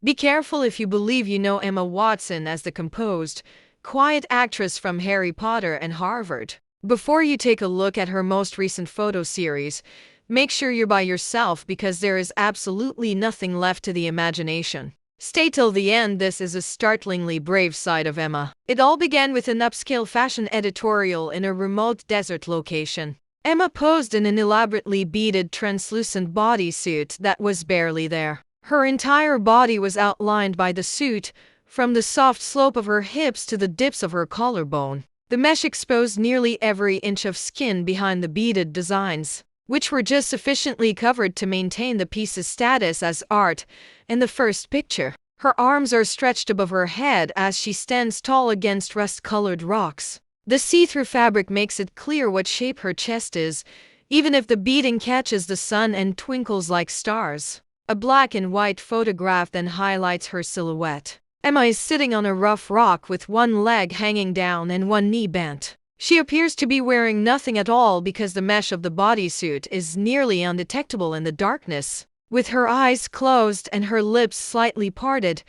Be careful if you believe you know Emma Watson as the composed, quiet actress from Harry Potter and Harvard. Before you take a look at her most recent photo series, make sure you're by yourself because there is absolutely nothing left to the imagination. Stay till the end. This is a startlingly brave side of Emma. It all began with an upscale fashion editorial in a remote desert location. Emma posed in an elaborately beaded translucent bodysuit that was barely there. Her entire body was outlined by the suit, from the soft slope of her hips to the dips of her collarbone. The mesh exposed nearly every inch of skin behind the beaded designs, which were just sufficiently covered to maintain the piece's status as art. In the first picture, her arms are stretched above her head as she stands tall against rust-colored rocks. The see-through fabric makes it clear what shape her chest is, even if the beading catches the sun and twinkles like stars. A black and white photograph then highlights her silhouette. Emma is sitting on a rough rock with one leg hanging down and one knee bent. She appears to be wearing nothing at all because the mesh of the bodysuit is nearly undetectable in the darkness. With her eyes closed and her lips slightly parted,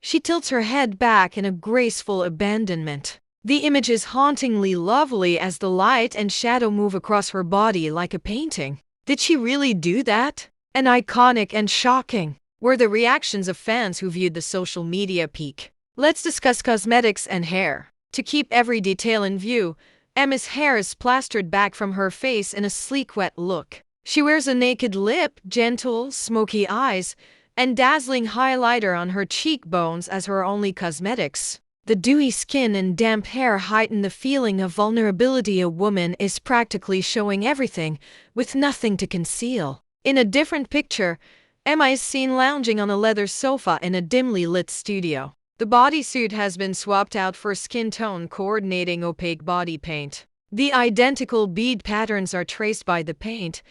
she tilts her head back in a graceful abandonment. The image is hauntingly lovely as the light and shadow move across her body like a painting. Did she really do that? And iconic and shocking were the reactions of fans who viewed the social media peak. Let's discuss cosmetics and hair. To keep every detail in view, Emma's hair is plastered back from her face in a sleek wet look. She wears a naked lip, gentle, smoky eyes, and dazzling highlighter on her cheekbones as her only cosmetics. The dewy skin and damp hair heighten the feeling of vulnerability. A woman is practically showing everything, with nothing to conceal. In a different picture, Emma is seen lounging on a leather sofa in a dimly lit studio. The bodysuit has been swapped out for skin tone coordinating opaque body paint. The identical bead patterns are traced by the paint,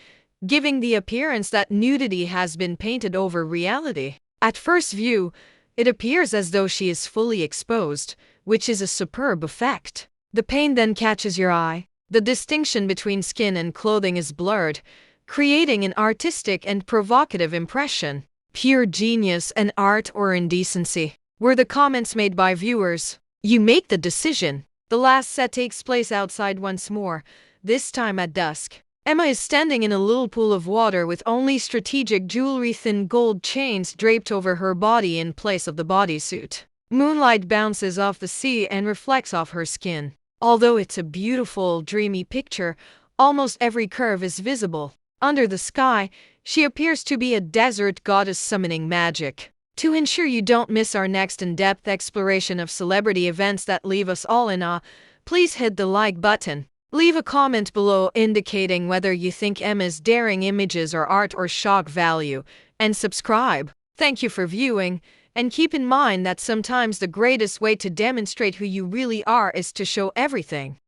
giving the appearance that nudity has been painted over reality. At first view, it appears as though she is fully exposed, which is a superb effect. The paint then catches your eye. The distinction between skin and clothing is blurred, creating an artistic and provocative impression. Pure genius and art or indecency were the comments made by viewers. You make the decision. The last set takes place outside once more, this time at dusk. Emma is standing in a little pool of water with only strategic jewelry, thin gold chains draped over her body in place of the bodysuit. Moonlight bounces off the sea and reflects off her skin. Although it's a beautiful, dreamy picture, almost every curve is visible. Under the sky, she appears to be a desert goddess summoning magic. To ensure you don't miss our next in-depth exploration of celebrity events that leave us all in awe, please hit the like button. Leave a comment below indicating whether you think Emma's daring images are art or shock value, and subscribe. Thank you for viewing, and keep in mind that sometimes the greatest way to demonstrate who you really are is to show everything.